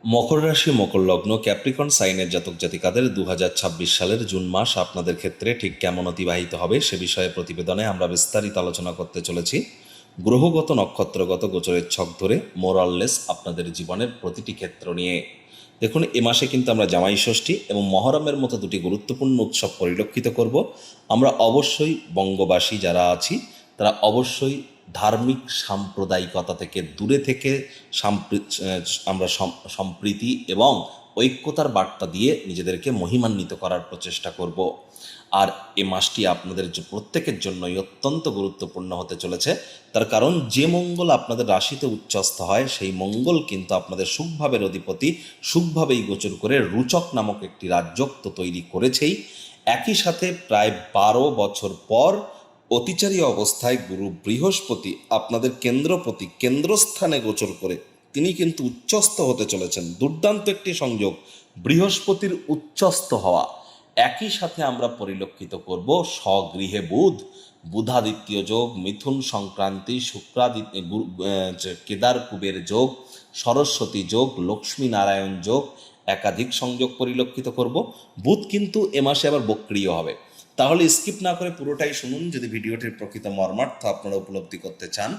মকর রাশি, মকর লগ্ন, ক্যাপ্রিকন সাইনের জাতক জাতিকাদের 2026 সালের জুন মাস আপনাদের ক্ষেত্রে ঠিক কেমন অতিবাহিত হবে সে বিষয়ে প্রতিবেদনে আমরা বিস্তারিত আলোচনা করতে চলেছি। গ্রহগত নক্ষত্রগত গোচরের ছক ধরে মোরাললেস আপনাদের জীবনের প্রতিটি ক্ষেত্র নিয়ে। দেখুন, এ মাসে কিন্তু আমরা জামাই ষষ্ঠী এবং মহরমের মতো দুটি গুরুত্বপূর্ণ উৎসব পরিলক্ষিত করব। আমরা অবশ্যই বঙ্গবাসী যারা আছি তারা অবশ্যই ধার্মিক সাম্প্রদায়িকতা থেকে দূরে থেকে আমরা সম্প্রীতি এবং ঐক্যতার বার্তা দিয়ে নিজেদেরকে মহিমান্বিত করার প্রচেষ্টা করব। আর এ মাসটি আপনাদের প্রত্যেকের জন্যই অত্যন্ত গুরুত্বপূর্ণ হতে চলেছে। তার কারণ যে মঙ্গল আপনাদের রাশিতে উচ্চস্থ হয় সেই মঙ্গল কিন্তু আপনাদের সুখভাবের অধিপতি, সুখভাবেই গোচর করে রুচক নামক একটি রাজ্যক তো তৈরি করেছেই। একই সাথে প্রায় 12 বছর পর অতিচারী অবস্থায় গুরু বৃহস্পতি আপনাদের কেন্দ্রপতি কেন্দ্রস্থানে গোচর করে তিনি কিন্তু উচ্চস্থ হতে চলেছেন। দুর্দান্ত একটি সংযোগ, বৃহস্পতির উচ্চস্থ হওয়া। একই সাথে আমরা পরিলক্ষিত করব স্বগৃহে বুধ, বুধাদিত্য যোগ, মিথুন সংক্রান্তি, কেদার কুবের যোগ, সরস্বতী যোগ, লক্ষ্মী নারায়ণ যোগ, একাধিক সংযোগ পরিলক্ষিত করব। বুধ কিন্তু এ মাসে আবার বক্রিয় হবে। তাহলে স্কিপ না করে পুরোটাই শুনুন যদি ভিডিওটির প্রকৃত মর্মার্থ আপনারা উপলব্ধি করতে চান।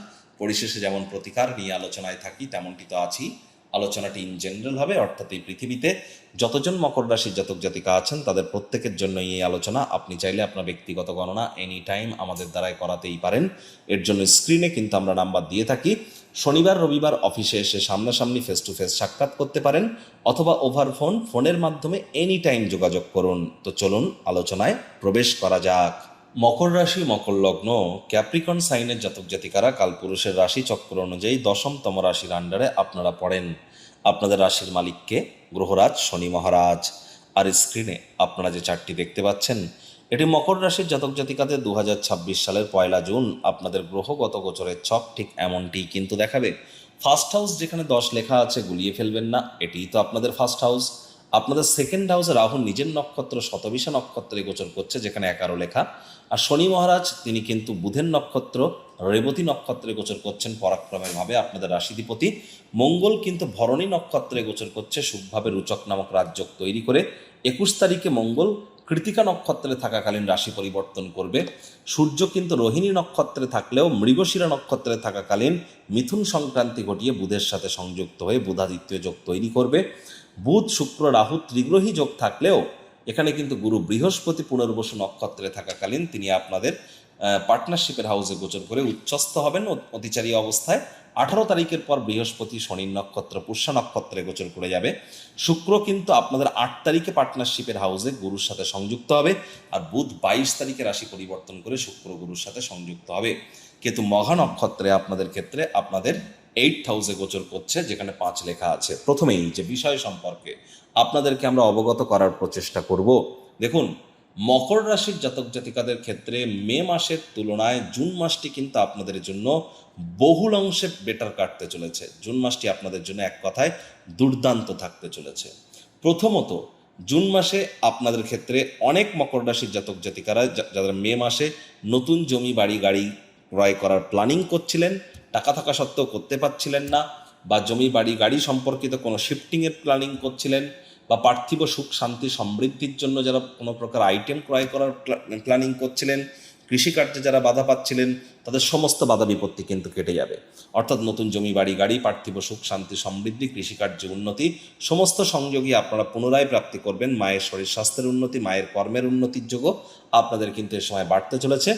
পরিশেষে যেমন প্রতিকার নিয়ে আলোচনায় থাকি তেমনটি তো আছি। আলোচনাটি ইন জেনারেল হবে, অর্থাৎ এই পৃথিবীতে যতজন মকর রাশির জাতক জাতিকা আছেন তাদের প্রত্যেকের জন্য এই আলোচনা। আপনি চাইলে আপনার ব্যক্তিগত গণনা এনি টাইম আমাদের দ্বারাই করাতেই পারেন। এর জন্য স্ক্রিনে কিন্তু আমরা নাম্বার দিয়ে থাকি। শনিবার রবিবার অফিসে এসে সামনাসামনি ফেস টু ফেস সাক্ষাৎ করতে পারেন, অথবা ওভার ফোনের মাধ্যমে এনি টাইম যোগাযোগ করুন। তো চলুন আলোচনায় প্রবেশ করা যাক। মকর রাশি, মকর লগ্ন, ক্যাপ্রিকন সাইনের জাতক জাতিকারা কালপুরুষের রাশি চক্র অনুযায়ী 10তম রাশির আন্ডারে আপনারা পড়েন। আপনাদের রাশির মালিককে গ্রহরাজ শনি মহারাজ। আর স্ক্রিনে আপনারা যে চার্টটি দেখতে পাচ্ছেন এটি মকর রাশির জাতক জাতিকাদের 2026 সালের 1 জুন আপনাদের গ্রহগত গোচরের ছক ঠিক এমনটি কিন্তু দেখাবে। ফার্স্ট হাউস যেখানে 10 লেখা আছে গুলিয়ে ফেলবেন না, এটিই তো আপনাদের ফার্স্ট হাউস। আপনাদের সেকেন্ড হাউসে রাহু নিজের নক্ষত্র শতবিশা নক্ষত্রে গোচর করছে যেখানে 11 লেখা। আর শনি মহারাজ তিনি কিন্তু বুধের নক্ষত্র রেবতী নক্ষত্রে গোচর করছেন পরাক্রমের ভাবে আপনাদের রাশিধিপতি। মঙ্গল কিন্তু ভরণী নক্ষত্রে গোচর করছে সুখভাবে রুচক নামক রাজ্য তৈরি করে। 21 তারিখে মঙ্গল কৃতিকা নক্ষত্রে থাকাকালীন রাশি পরিবর্তন করবে। সূর্য কিন্তু রোহিণী নক্ষত্রে থাকলেও মৃগশিরা নক্ষত্রে থাকাকালীন মিথুন সংক্রান্তি ঘটিয়ে বুধের সাথে সংযুক্ত হয়ে বুধাদিত্য যোগ তৈরি করবে। বুধ শুক্র রাহু ত্রিগ্রহী যোগ থাকলেও এখানে কিন্তু গুরু বৃহস্পতি পুনর্বসু নক্ষত্রে থাকাকালীন তিনি আপনাদের পার্টনারশিপের হাউসে গোচর করে উচ্চস্থ হবেন অতিচারী অবস্থায়। 18 তারিখের পর বৃহস্পতি শনির নক্ষত্র পুষ্যা নক্ষত্রে গোচর করে যাবে। শুক্র কিন্তু আপনাদের 8 তারিখে পার্টনারশিপের হাউসে গুরুর সাথে সংযুক্ত হবে। আর বুধ 22 তারিখে রাশি পরিবর্তন করে শুক্র গুরুর সাথে সংযুক্ত হবে। কেতু মঘা নক্ষত্রে আপনাদের ক্ষেত্রে আপনাদের 8th হাউসে গোচর করছে যেখানে 5 লেখা আছে। প্রথমেই যে বিষয় সম্পর্কে আপনাদেরকে আমরা অবগত করার প্রচেষ্টা করব। দেখুন, মকর রাশির জাতক জাতিকাদের ক্ষেত্রে মে মাসের তুলনায় জুন মাসটি কিন্তু আপনাদের জন্য বহুল অংশে বেটার কাটতে চলেছে। জুন মাসটি আপনাদের জন্য এক কথায় দুর্দান্ত থাকতে চলেছে। প্রথমত, জুন মাসে আপনাদের ক্ষেত্রে অনেক মকর রাশির জাতক জাতিকারা যারা মে মাসে নতুন জমি বাড়ি গাড়ি ক্রয় করার প্ল্যানিং করছিলেন, টাকা থাকা সত্ত্বেও করতে পারছিলেন না, বা জমি বাড়ি গাড়ি সম্পর্কিত কোনো শিফটিংয়ের প্ল্যানিং করছিলেন, বা পার্থিব সুখ শান্তি সমৃদ্ধির জন্য যারা কোনো প্রকার আইটেম ক্রয় করার প্ল্যানিং করছিলেন, কৃষিকার্যে যারা বাধা পাচ্ছিলেন তাদের সমস্ত বাধা বিপত্তি কিন্তু কেটে যাবে। অর্থাৎ নতুন জমি বাড়ি গাড়ি, পার্থিব সুখ শান্তি সমৃদ্ধি, কৃষিকার্যে উন্নতি সমস্ত সংযোগই আপনারা পুনরায় প্রাপ্তি করবেন। মায়ের শরীর স্বাস্থ্যের উন্নতি, মায়ের কর্মের উন্নতির যোগও আপনাদের কিন্তু এ সময় বাড়তে চলেছে।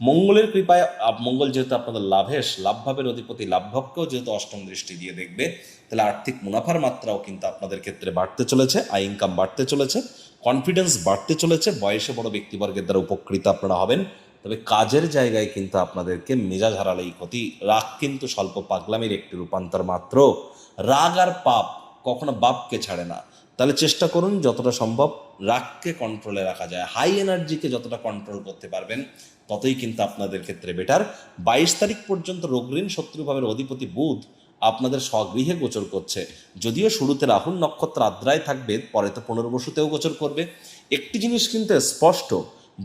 মঙ্গলের কৃপায় মঙ্গল যেহেতু আপনাদের লাভেশ, লাভভাবের অধিপতি, লাভভাবকেও যেহেতু অষ্টম দৃষ্টি দিয়ে দেখবে, তাহলে আর্থিক মুনাফার মাত্রাও কিন্তু আপনাদের ক্ষেত্রে বাড়তে চলেছে, আয় ইনকাম বাড়তে চলেছে, কনফিডেন্স বাড়তে চলেছে। বয়সে বড় ব্যক্তিবর্গের দ্বারা উপকৃত আপনারা হবেন। তবে কাজের জায়গায় কিন্তু আপনাদেরকে মেজাজ হারালেই ক্ষতি। রাগ কিন্তু স্বল্প পাগলামির একটি রূপান্তর মাত্র। রাগ আর পাপ কখনো বাপকে ছাড়ে না। তাহলে চেষ্টা করুন যতটা সম্ভব রাগকে কন্ট্রোলে রাখা যায়। হাই এনার্জিকে যতটা কন্ট্রোল করতে পারবেন ততই কিন্তু আপনাদের ক্ষেত্রে বেটার। 22 তারিখ পর্যন্ত রোগঋণ শত্রুভাবের অধিপতি বুধ আপনাদের স্বগৃহে গোচর করছে। যদিও শুরুতে রাহুল নক্ষত্র আদ্রায় থাকবে, পরে তো পুনর্বসুতেও গোচর করবে। একটি জিনিস কিন্তু স্পষ্ট,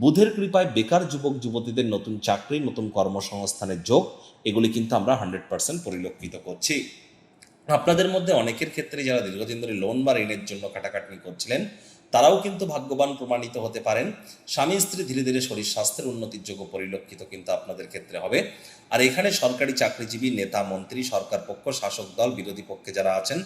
বুধের কৃপায় বেকার যুবক যুবতীদের নতুন চাকরি, নতুন কর্মসংস্থানের যোগ এগুলি কিন্তু আমরা 100% পরিলক্ষিত করছি। আপনাদের মধ্যে অনেকের ক্ষেত্রে যারা দীর্ঘদিন ধরে লোন বা ঋণের জন্য কাটাকাটি করছিলেন তারাও কিন্তু ভাগ্যবান প্রমাণিত হতে পারেন। স্বামী স্ত্রী ধীরে ধীরে শরীর স্বাস্থ্যের উন্নতির যোগ্য পরিলক্ষিত কিন্তু আপনাদের ক্ষেত্রে হবে। আর এখানে সরকারি চাকরিজীবী, নেতা, মন্ত্রী, সরকার পক্ষ, শাসক দল, বিরোধী পক্ষে যারা আছেন,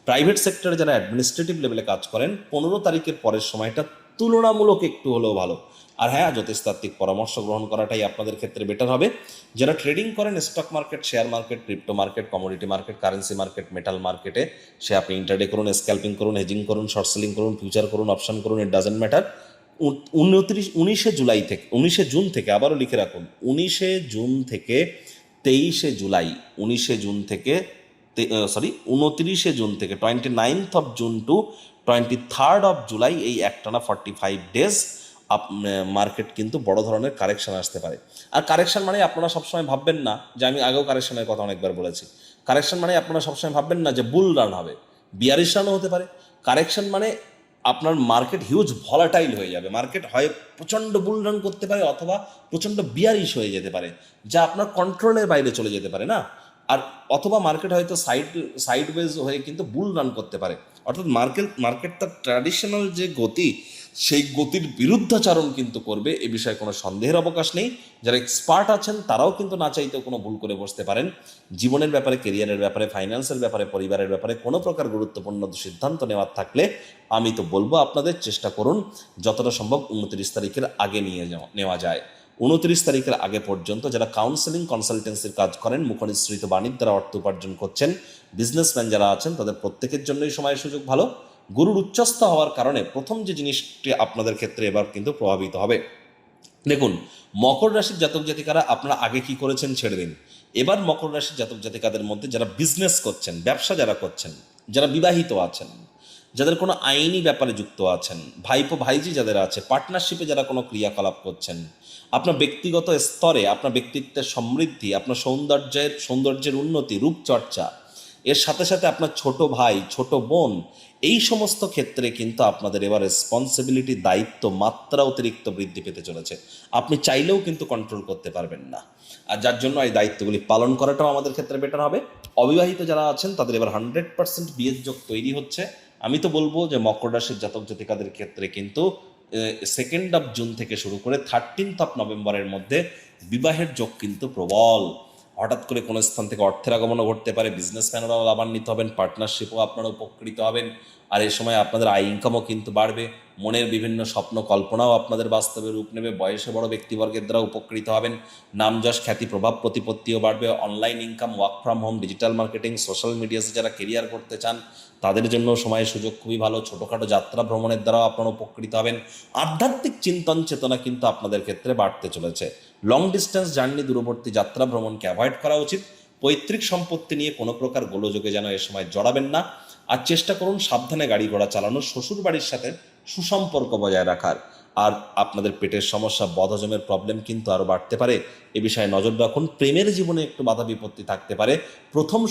প্রাইভেট সেক্টরে যারা অ্যাডমিনিস্ট্রেটিভ লেভেলে কাজ করেন, 15 তারিখের পরের সময়টা তুলনামূলক একটু হলেও ভালো। আর হ্যাঁ, জ্যোতিষতাত্ত্বিক পরামর্শ গ্রহণ করাটাই আপনাদের ক্ষেত্রে বেটার হবে। যারা ট্রেডিং করেন, stock market, share market, crypto market, commodity market, currency market, metal মার্কেটে, সে আপনি ইন্টারডে করুন, স্ক্যাল্পিং করুন, হেজিং করুন, শর্ট সেলিং করুন, ফিউচার করুন, অপশন করুন, ইট ডাজেন্ট ম্যাটার। 19 জুন থেকে আবারও লিখে রাখুন, 19 জুন থেকে 23 জুলাই, 19 জুন থেকে 29 জুন থেকে 29 জুন টু 23 জুলাই, এই একটানা 45 ডেজ মার্কেট কিন্তু বড় ধরনের কারেকশন আসতে পারে। আর কারেকশন মানে আপনারা সবসময় ভাববেন না যে, আমি আগেও কারেকশনের কথা অনেকবার বলেছি, কারেকশন মানে আপনারা সবসময় ভাববেন না যে বুল রান হবে, বিয়ারিশ রানও হতে পারে। কারেকশন মানে আপনার মার্কেট হিউজ ভলাটাইল হয়ে যাবে, মার্কেট হয় প্রচণ্ড বুল রান করতে পারে অথবা প্রচণ্ড বিয়ারিশ হয়ে যেতে পারে, যা আপনার কন্ট্রোলের বাইরে চলে যেতে পারে না। আর অথবা মার্কেট হয়তো সাইডওয়েজ হয়ে কিন্তু বুল রান করতে পারে। অর্থাৎ মার্কেট তার ট্র্যাডিশনাল যে গতি, সেই গতির বিরুদ্ধাচরণ কিন্তু করবে, এ বিষয়ে কোনো সন্দেহের অবকাশ নেই। যারা এক্সপার্ট আছেন তারাও কিন্তু না চাইতেও কোনো ভুল করে বসতে পারেন। জীবনের ব্যাপারে, কেরিয়ারের ব্যাপারে, ফাইন্যান্সের ব্যাপারে, পরিবারের ব্যাপারে কোনো প্রকার গুরুত্বপূর্ণ সিদ্ধান্ত নেওয়ার থাকলে আমি তো বলবো আপনাদের চেষ্টা করুন যতটা সম্ভব 29 তারিখের আগে নেওয়া যায়। 29 তারিখের আগে পর্যন্ত যারা কাউন্সেলিং, কনসালটেন্সির কাজ করেন, মুখনিসৃত বাণীর দ্বারা অর্থ উপার্জন করছেন, বিজনেসম্যান যারা আছেন, তাদের প্রত্যেকের জন্যই সময় সুযোগ ভালো। গুরুর উচ্চস্থ হওয়ার কারণে প্রথম যে জিনিসটি আপনাদের ক্ষেত্রে এবার কিন্তু প্রভাবিত হবে। দেখুন, মকর রাশির জাতক জাতিকারা আপনারা আগে কি করেছেন ছেড়ে দিন। এবার মকর রাশির জাতক জাতিকাদের মধ্যে যারা বিজনেস করছেন, ব্যবসা যারা করছেন, যারা বিবাহিত আছেন, যাদের কোনো আইনি ব্যাপারে যুক্ত আছেন, ভাইপো ভাইজি যাদের আছে, পার্টনারশিপে যারা কোনো ক্রিয়াকলাপ করছেন, আপনার ব্যক্তিগত স্তরে আপনার ব্যক্তিত্বের সমৃদ্ধি, আপনার সৌন্দর্যের উন্নতি, রূপচর্চা, এর সাথে সাথে আপনার ছোট ভাই, ছোট বোন, এই সমস্ত ক্ষেত্রে কিন্তু আপনাদের এবার রেসপন্সিবিলিটি, দায়িত্ব মাত্রা অতিরিক্ত বৃদ্ধি পেতে চলেছে। আপনি চাইলেও কিন্তু কন্ট্রোল করতে পারবেন না, আর যার জন্য এই দায়িত্বগুলি পালন করাটাও আমাদের ক্ষেত্রে বেটার হবে। অবিবাহিত যারা আছেন তাদের এবার 100% বিয়ের যোগ তৈরি হচ্ছে। আমি তো বলবো যে মকর রাশির জাতক জাতিকাদের ক্ষেত্রে কিন্তু 2 জুন থেকে শুরু করে 13 নভেম্বরের মধ্যে বিবাহের যোগ কিন্তু প্রবল। হঠাৎ করে কোনো স্থান থেকে অর্থের আগমনও ঘটতে পারে, বিজনেসম্যানরাও লাভান্বিত হবেন, পার্টনারশিপও আপনারা উপকৃত হবেন। আর এই সময় আপনাদের আয় ইনকামও কিন্তু বাড়বে, মনের বিভিন্ন স্বপ্ন কল্পনাও আপনাদের বাস্তবে রূপ নেবে, বয়সে বড় ব্যক্তিবর্গের দ্বারা উপকৃত হবেন, নাম যশ খ্যাতি প্রভাব প্রতিপত্তিও বাড়বে, online income, work from home, digital marketing, social মিডিয়াতে যারা কেরিয়ার করতে চান তাদের জন্য সময়ের সুযোগ খুবই ভালো। ছোটোখাটো যাত্রা ভ্রমণের দ্বারাও আপনারা উপকৃত হবেন। আধ্যাত্মিক চিন্তন চেতনা কিন্তু আপনাদের ক্ষেত্রে বাড়তে চলেছে। লং ডিস্টেন্স জার্নি, দূরবর্তী যাত্রা ভ্রমণকে অ্যাভয়েড করা উচিত। পৈতৃক সম্পত্তি নিয়ে কোনো প্রকার গোলযোগে যেন এ সময় জড়াবেন না। আর চেষ্টা করুন সাবধানে গাড়ি ঘোড়া চালানো, শ্বশুর বাড়ির সাথে সুসম্পর্ক বজায় রাখার। আর আপনাদের পেটের সমস্যা, বদহজমের প্রবলেম কিন্তু আরও বাড়তে পারে, এ বিষয়ে নজর রাখুন। প্রেমের জীবনে একটু বাধা বিপত্তি থাকতে পারে। প্রথম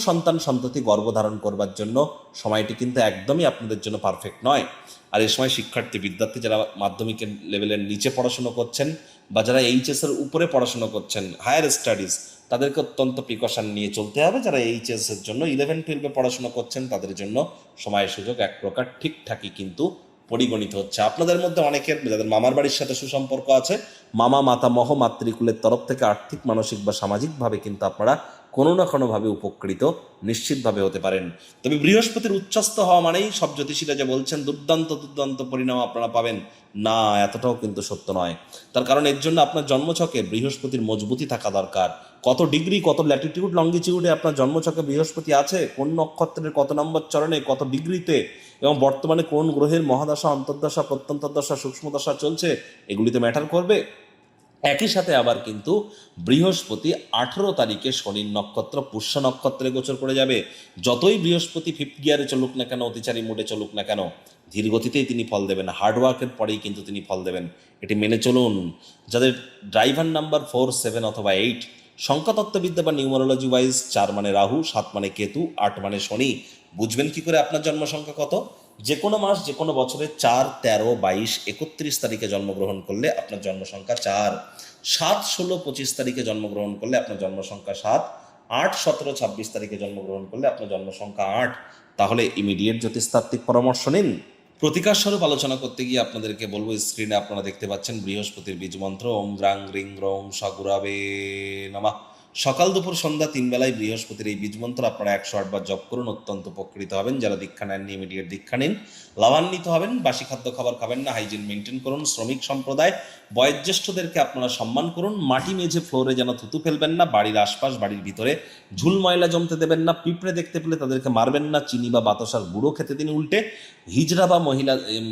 সন্ততি গর্ভধারণ করবার জন্য সময়টি কিন্তু একদমই আপনাদের জন্য পারফেক্ট নয়। আর এই সময় শিক্ষার্থী, বিদ্যার্থী যারা মাধ্যমিকের লেভেলের নিচে পড়াশুনো করছেন বা যারা এইচএসের উপরে পড়াশুনো করছেন, হায়ার স্টাডিজ, তাদেরকে অত্যন্ত প্রিকশন নিয়ে চলতে হবে। যারা এইচএসের জন্য 11-12-এ পড়াশুনো করছেন তাদের জন্য সময় সুযোগ এক প্রকার ঠিকঠাকই কিন্তু পরিগণিত হচ্ছে। আপনাদের মধ্যে অনেকের যাদের মামার বাড়ির সাথে সুসম্পর্ক আছে, মামা, মাতামহ, মাতৃকুলের তরফ থেকে আর্থিক, মানসিক বা সামাজিকভাবে কিন্তু আপনারা কোনো না কোনোভাবে উপকৃত নিশ্চিতভাবে হতে পারেন। তবে বৃহস্পতির উচ্চস্থ হওয়া মানেই সব জ্যোতিষীরা যে বলছেন দুর্দান্ত পরিণাম আপনারা পাবেন, না, এতটাও কিন্তু সত্য নয়। তার কারণ এর জন্য আপনার জন্মছকে বৃহস্পতির মজবুতি থাকা দরকার। কত ডিগ্রি, কত ল্যাটিটিউড, লঙ্গিটিউডে আপনার জন্মছকে বৃহস্পতি আছে, কোন নক্ষত্রের কত নম্বর চরণে, কত ডিগ্রিতে, এবং বর্তমানে কোন গ্রহের মহাদশা, অন্তর্দশা, প্রত্যন্তর্দশা, সূক্ষ্মদশা চলছে, এগুলিতে ম্যাটার করবে। একই সাথে আবার কিন্তু বৃহস্পতি 18 তারিখে শনির নক্ষত্র পুষ্য নক্ষত্রে গোচর করে যাবে। যতই বৃহস্পতি ফিফথ গিয়ারে চলুক না কেন, অতিচারী মোডে চলুক না কেন, ধীর গতিতেই তিনি ফল দেবেন, হার্ডওয়ার্কের পরেই কিন্তু তিনি ফল দেবেন, এটি মেনে চলুন। যাদের ড্রাইভার নাম্বার 4, 7 অথবা 8, সংখ্যাতত্ত্ববিদ্যা বা নিউমারোলজি ওয়াইজ 4 মানে রাহু, 7 মানে কেতু, 8 মানে শনি, বুঝবেন কি করে আপনার জন্ম সংখ্যা কত? যে কোনো মাস, যে কোনো বছরে 4, 13, 22, 31 তারিখে জন্মগ্রহণ করলে আপনার জন্ম সংখ্যা 4, 7, 16, 25 তারিখে জন্মগ্রহণ করলে আপনার জন্ম সংখ্যা 7, 8, 17, 26 তারিখে জন্মগ্রহণ করলে আপনার জন্ম সংখ্যা 8, তাহলে ইমিডিয়েট জ্যোতিষতাত্ত্বিক পরামর্শ নিন। প্রতিকার স্বরূপ আলোচনা করতে গিয়ে আপনাদেরকে বলবো, স্ক্রিনে আপনারা দেখতে পাচ্ছেন বৃহস্পতির বীজ মন্ত্র ওম গ্রাং গ্রিং গ্রং সগুরাবে নমঃ। সকাল দুপুর সন্ধ্যা 3 বেলায় বৃহস্পতির এই বীজ মন্ত্র আপনারা 108 বার জপ করুন, অত্যন্ত উপকৃত হবেন। যারা দীক্ষা নেননি ইমিডিয়েট দীক্ষা নিন, লাভান্বিত হবেন। বাসি খাদ্য খাবার খাবেন না, হাইজিন মেনটেন করুন। শ্রমিক সম্প্রদায় বয়োজ্যেষ্ঠদেরকে আপনারা সম্মান করুন। মাটি মেঝে ফ্লোরে যেন থুতু ফেলবেন না, বাড়ির আশপাশ বাড়ির ভিতরে ঝুল ময়লা জমতে দেবেন না। পিঁপড়ে দেখতে পেলে তাদেরকে মারবেন না, চিনি বা বাতাসার গুঁড়ো খেতে দিন উল্টে। হিজড়া বা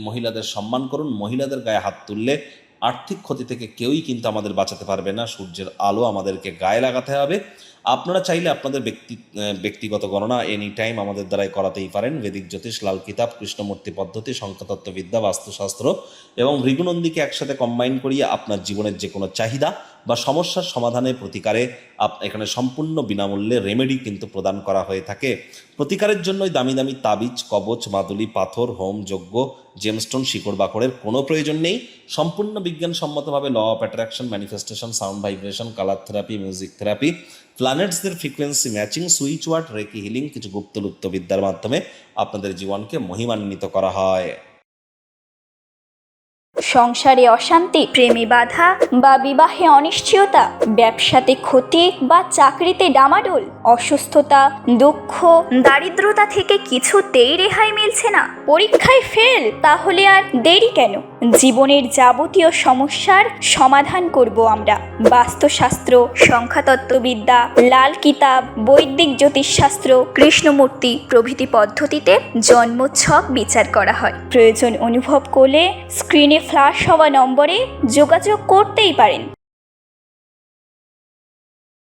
মহিলাদের সম্মান করুন। মহিলাদের গায়ে হাত তুললে আর্থিক ক্ষতি থেকে কেউই কিন্তু আমাদের বাঁচাতে পারবে না। সূর্যের আলো আমাদেরকে গায়ে লাগাতে হবে। আপনারা চাইলে আপনাদের ব্যক্তিগত গণনা এনি টাইম আমাদের দ্বারাই করাতেই পারেন। বেদিক জ্যোতিষ, লাল কিতাব, কৃষ্ণমূর্তি পদ্ধতি, সংখ্যাতত্ত্ববিদ্যা, বাস্তুশাস্ত্র এবং ভৃগুনন্দীকে একসাথে কম্বাইন করিয়ে আপনার জীবনের যে কোনো চাহিদা বা সমস্যার সমাধানে প্রতিকারে এখানে সম্পূর্ণ বিনামূল্যে রেমেডি কিন্তু প্রদান করা হয়ে থাকে। প্রতিকারের জন্যই দামি দামি তাবিজ, কবচ, মাদুলি, পাথর, হোম, যজ্ঞ, জেমস্টোন, শিকড় বাকড়ের কোনো প্রয়োজন নেই। সম্পূর্ণ বিজ্ঞানসম্মতভাবে law of attraction, manifestation, sound vibration, colour therapy, music therapy, প্ল্যানেটসদের frequency matching, switch word, reiki healing, কিছু গুপ্তলুপ্ত বিদ্যার মাধ্যমে আপনাদের জীবনকে মহিমান্বিত করা হয়। সংসারে অশান্তি, প্রেমে বাধা বা বিবাহে অনিশ্চয়তা, ব্যবসাতে ক্ষতি বা চাকরিতে ডামাডোল, অসুস্থতা, দুঃখ, দারিদ্রতা থেকে কিছুতেই রেহাই মিলছে না, পরীক্ষায় ফেল, তাহলে আর দেরি কেন? জীবনের যাবতীয় সমস্যার সমাধান করব আমরা। বাস্তুশাস্ত্র, সংখ্যাতত্ত্ববিদ্যা, লাল কিতাব, বৈদিক জ্যোতিষশাস্ত্র, কৃষ্ণমূর্তি প্রভৃতি পদ্ধতিতে জন্মছক বিচার করা হয়। প্রয়োজন অনুভব করলে স্ক্রিনে ফ্ল্যাশ হওয়া নম্বরে যোগাযোগ করতেই পারেন।